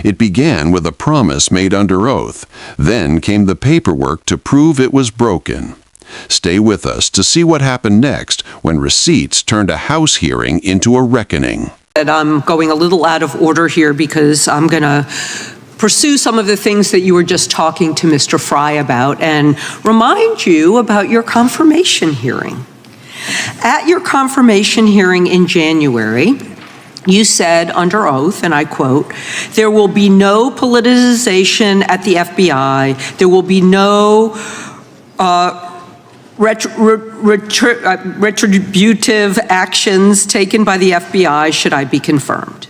It began with a promise made under oath. Then came the paperwork to prove it was broken. Stay with us to see what happened next when receipts turned a House hearing into a reckoning. I'm going a little out of order here because I'm going to pursue some of the things that you were just talking to Mr. Fry about and remind you about your confirmation hearing. At your confirmation hearing in January, you said under oath, and I quote, "There will be no politicization at the FBI. There will be no retributive actions taken by the FBI should I be confirmed."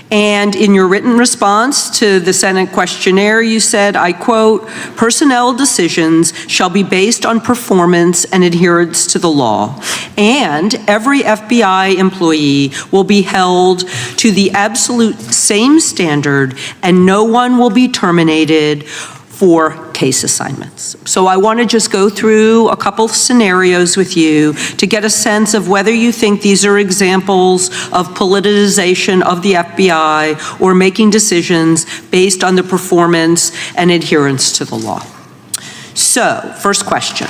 And in your written response to the Senate questionnaire, you said, I quote, "Personnel decisions shall be based on performance and adherence to the law, and every FBI employee will be held to the absolute same standard, and no one will be terminated for case assignments." So I want to just go through a couple scenarios with you to get a sense of whether you think these are examples of politicization of the FBI or making decisions based on the performance and adherence to the law. So, first question.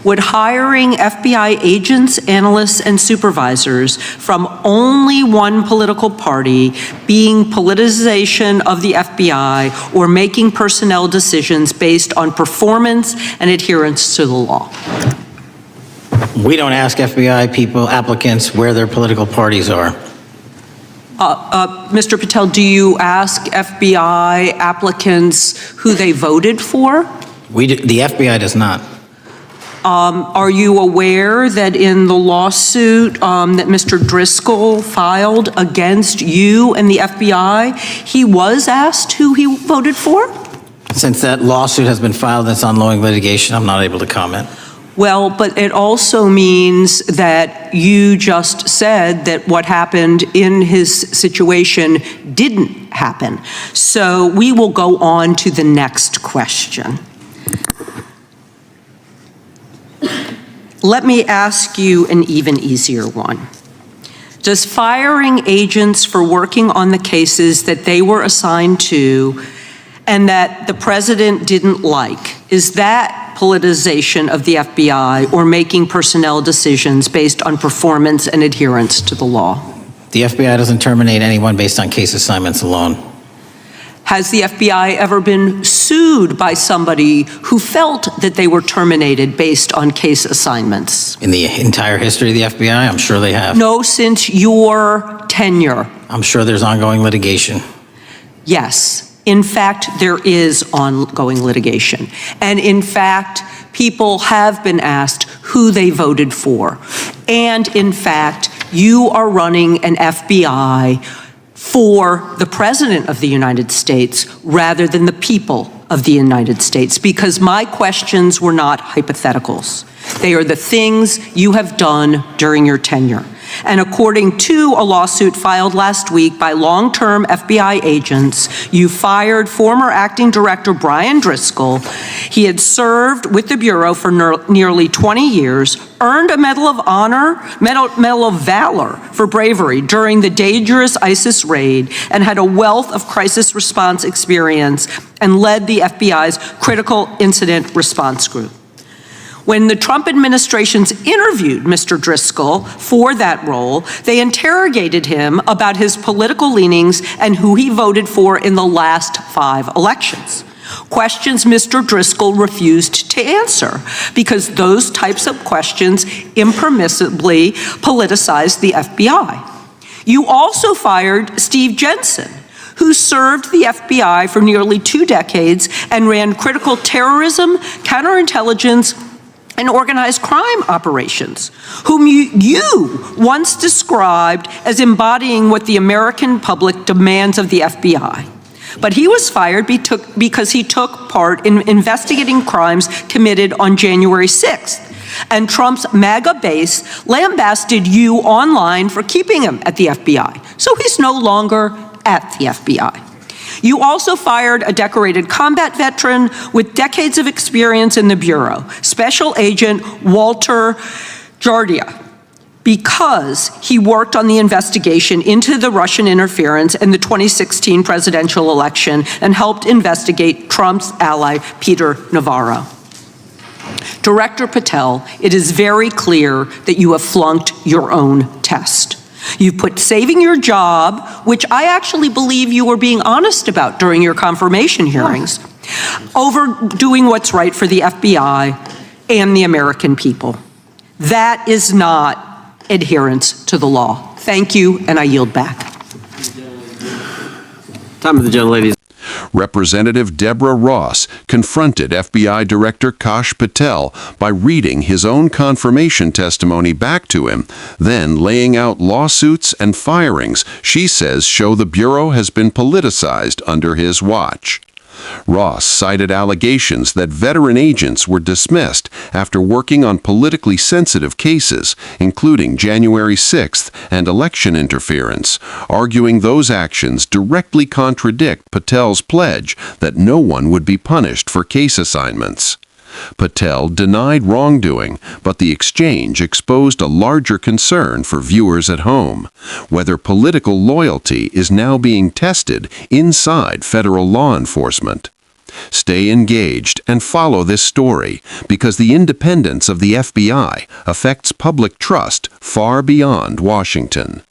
Would hiring FBI agents, analysts, and supervisors from only one political party being politicization of the FBI or making personnel decisions based on performance and adherence to the law? We don't ask FBI people, applicants, where their political parties are. Mr. Patel, do you ask FBI applicants who they voted for? The FBI does not. Are you aware that in the lawsuit that Mr. Driscoll filed against you and the FBI, he was asked who he voted for? Since that lawsuit has been filed and it's ongoing litigation, I'm not able to comment. Well, but it also means that you just said that what happened in his situation didn't happen. So we will go on to the next question. Let me ask you an even easier one. Does firing agents for working on the cases that they were assigned to and that the president didn't like, is that politicization of the FBI or making personnel decisions based on performance and adherence to the law? The FBI doesn't terminate anyone based on case assignments alone. Has the FBI ever been sued by somebody who felt that they were terminated based on case assignments? In the entire history of the FBI, I'm sure they have. No, since your tenure. I'm sure there's ongoing litigation. Yes. In fact, there is ongoing litigation. And in fact, people have been asked who they voted for. And in fact, you are running an FBI for the President of the United States rather than the people of the United States, because my questions were not hypotheticals. They are the things you have done during your tenure. And according to a lawsuit filed last week by long-term FBI agents, you fired former acting director Brian Driscoll. He had served with the Bureau for nearly 20 years, earned a Medal of Honor, Medal of Valor for bravery during the dangerous ISIS raid, and had a wealth of crisis response experience and led the FBI's Critical Incident Response Group. When the Trump administrations interviewed Mr. Driscoll for that role, they interrogated him about his political leanings and who he voted for in the last 5 elections. Questions Mr. Driscoll refused to answer because those types of questions impermissibly politicized the FBI. You also fired Steve Jensen, who served the FBI for nearly 2 decades and ran critical terrorism, counterintelligence, and organized crime operations, whom you once described as embodying what the American public demands of the FBI. But he was fired because he took part in investigating crimes committed on January 6th. And Trump's MAGA base lambasted you online for keeping him at the FBI. So he's no longer at the FBI. You also fired a decorated combat veteran with decades of experience in the Bureau, Special Agent Walter Jardia. because he worked on the investigation into the Russian interference in the 2016 presidential election and helped investigate Trump's ally, Peter Navarro. Director Patel, it is very clear that you have flunked your own test. You've put saving your job, which I actually believe you were being honest about during your confirmation hearings, over doing what's right for the FBI and the American people. That is not adherence to the law. Thank you, and I yield back. Time of the gentlelady. Representative Deborah Ross confronted FBI Director Kash Patel by reading his own confirmation testimony back to him, then laying out lawsuits and firings she says show the Bureau has been politicized under his watch. Ross cited allegations that veteran agents were dismissed after working on politically sensitive cases, including January 6th and election interference, arguing those actions directly contradict Patel's pledge that no one would be punished for case assignments. Patel denied wrongdoing, but the exchange exposed a larger concern for viewers at home: whether political loyalty is now being tested inside federal law enforcement. Stay engaged and follow this story, because the independence of the FBI affects public trust far beyond Washington.